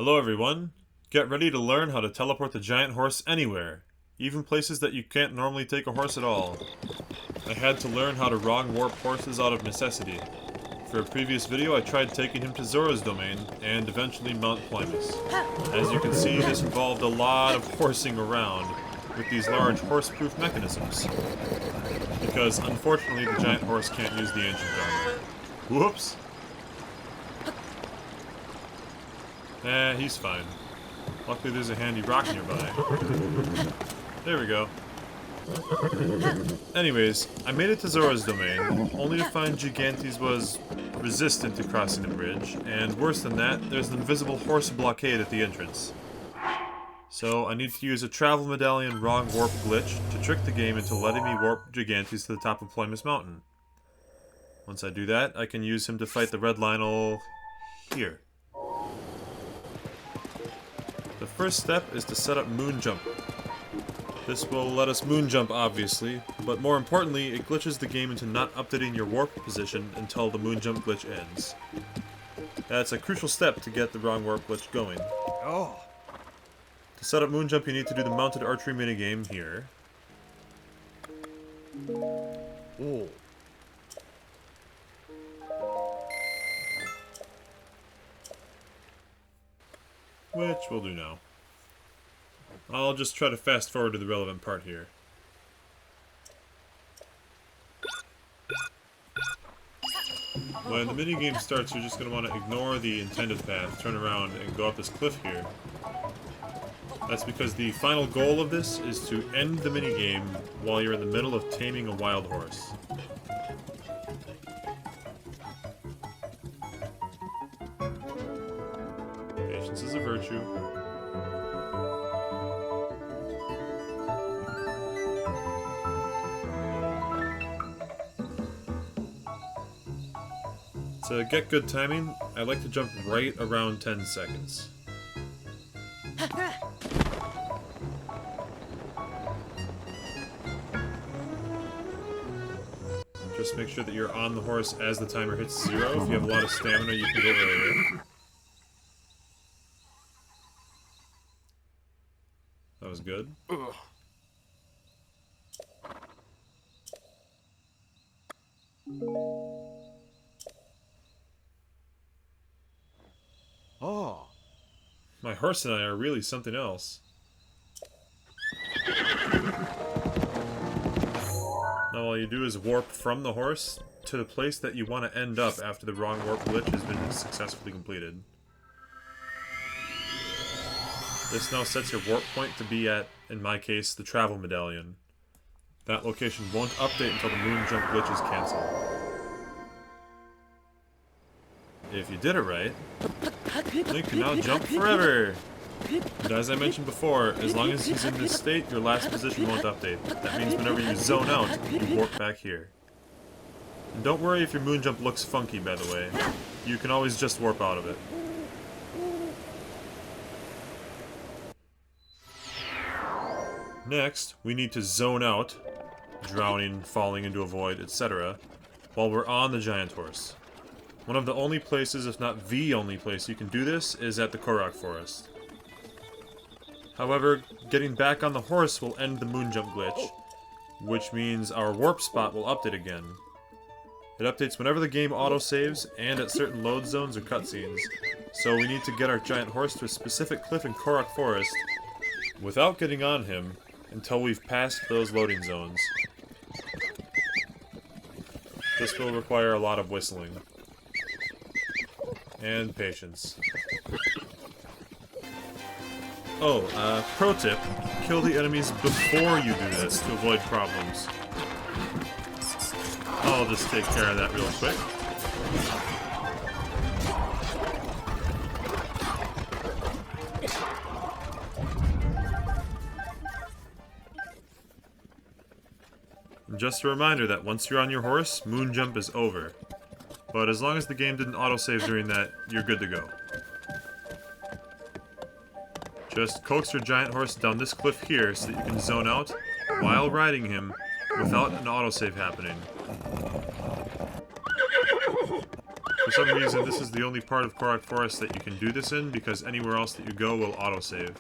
Hello everyone! Get ready to learn how to teleport the giant horse anywhere, even places that you can't normally take a horse at all. I had to learn how to wrong warp horses out of necessity. For a previous video I tried taking him to Zora's domain, and eventually Mount Plymus. As you can see, this involved a lot of horsing around, with these large horse-proof mechanisms. Because unfortunately the giant horse can't use the ancient armor. Whoops! He's fine. Luckily there's a handy rock nearby. There we go. Anyways, I made it to Zora's domain, only to find Gigantes was resistant to crossing the bridge, and worse than that, there's an invisible horse blockade at the entrance. So I need to use a travel medallion wrong warp glitch to trick the game into letting me warp Gigantes to the top of Plymus Mountain. Once I do that, I can use him to fight the red Lionel here. The first step is to set up Moon Jump. This will let us Moon Jump, obviously, but more importantly, it glitches the game into not updating your warp position until the Moon Jump glitch ends. That's a crucial step to get the wrong warp glitch going. Oh. To set up Moon Jump, you need to do the mounted archery minigame here. Oh. Which we'll do now. I'll just try to fast forward to the relevant part here. When the minigame starts, you're just going to want to ignore the intended path, turn around, and go up this cliff here. That's because the final goal of this is to end the minigame while you're in the middle of taming a wild horse. Patience is a virtue. To get good timing, I like to jump right around 10 seconds. Just make sure that you're on the horse as the timer hits 0. If you have a lot of stamina, you can go earlier. That was good. Ugh. Oh. My horse and I are really something else. Now all you do is warp from the horse to the place that you want to end up after the wrong warp glitch has been successfully completed. This now sets your warp point to be at, in my case, the travel medallion. That location won't update until the moon jump glitch is cancelled. If you did it right, Link can now jump forever! And as I mentioned before, as long as he's in this state, your last position won't update. That means whenever you zone out, you warp back here. And don't worry if your moon jump looks funky, by the way. You can always just warp out of it. Next, we need to zone out, drowning, falling into a void, etc., while we're on the giant horse. One of the only places, if not the only place you can do this, is at the Korok Forest. However, getting back on the horse will end the moon jump glitch, which means our warp spot will update again. It updates whenever the game autosaves and at certain load zones or cutscenes, so we need to get our giant horse to a specific cliff in Korok Forest without getting on him until we've passed those loading zones. This will require a lot of whistling. And patience. Oh, pro tip, kill the enemies before you do this to avoid problems. I'll just take care of that real quick. And just a reminder that once you're on your horse, moon jump is over. But as long as the game didn't autosave during that, you're good to go. Just coax your giant horse down this cliff here so that you can zone out while riding him without an autosave happening. For some reason, this is the only part of Korok Forest that you can do this in, because anywhere else that you go will autosave.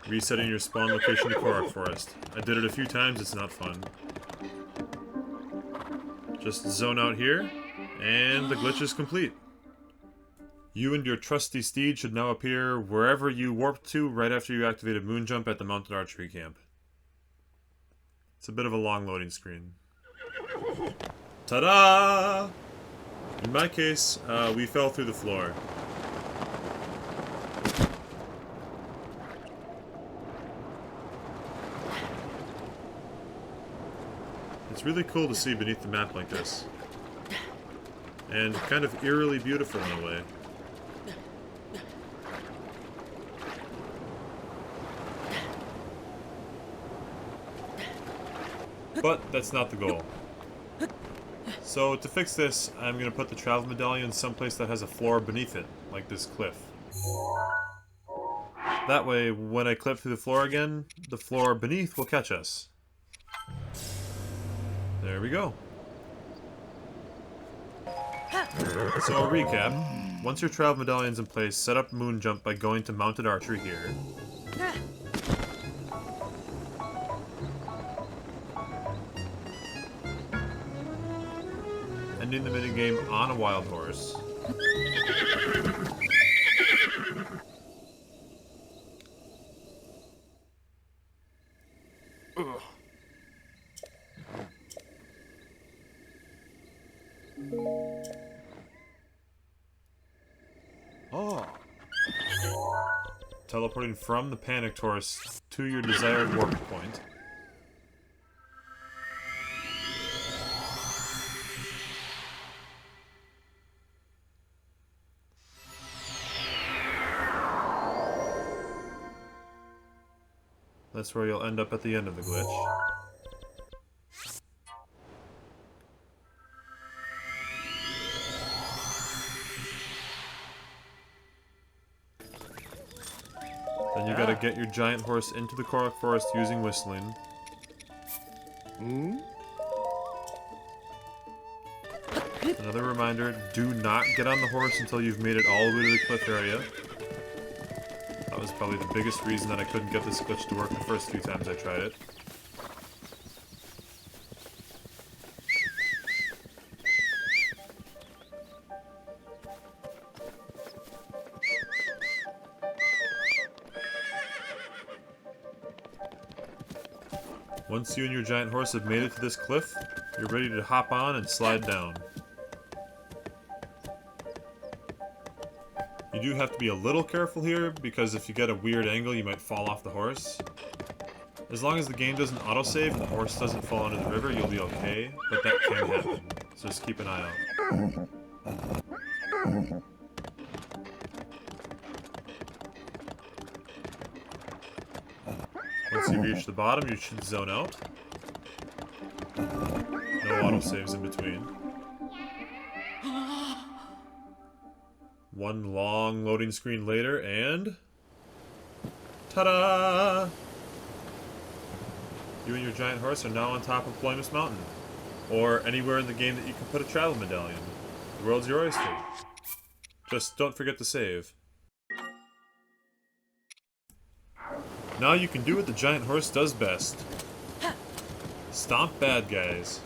Resetting your spawn location to Korok Forest. I did it a few times, it's not fun. Just zone out here, and the glitch is complete. You and your trusty steed should now appear wherever you warped to right after you activated Moonjump at the Mounted Archery Camp. It's a bit of a long loading screen. Ta-da! In my case, we fell through the floor. It's really cool to see beneath the map like this. And kind of eerily beautiful in a way. But that's not the goal. So to fix this, I'm going to put the travel medallion someplace that has a floor beneath it, like this cliff. That way, when I clip through the floor again, the floor beneath will catch us. There we go. So a recap. Once your travel medallion's in place, set up Moonjump by going to Mounted Archery here. Ending the minigame on a wild horse. Oh. Teleporting from the panicked horse to your desired warp point. That's where you'll end up at the end of the glitch. Then you gotta get your giant horse into the Korok Forest using whistling. Hmm? Another reminder, do not get on the horse until you've made it all the way to the cliff area. That was probably the biggest reason that I couldn't get this glitch to work the first few times I tried it. Once you and your giant horse have made it to this cliff, you're ready to hop on and slide down. You do have to be a little careful here, because if you get a weird angle, you might fall off the horse. As long as the game doesn't autosave and the horse doesn't fall into the river, you'll be okay, but that can happen, so just keep an eye out. Once you reach the bottom, you should zone out. No autosaves in between. One long loading screen later, and... ta-da! You and your giant horse are now on top of Ploymus Mountain. Or anywhere in the game that you can put a travel medallion. The world's your oyster. Just don't forget to save. Now you can do what the giant horse does best. Stomp bad guys.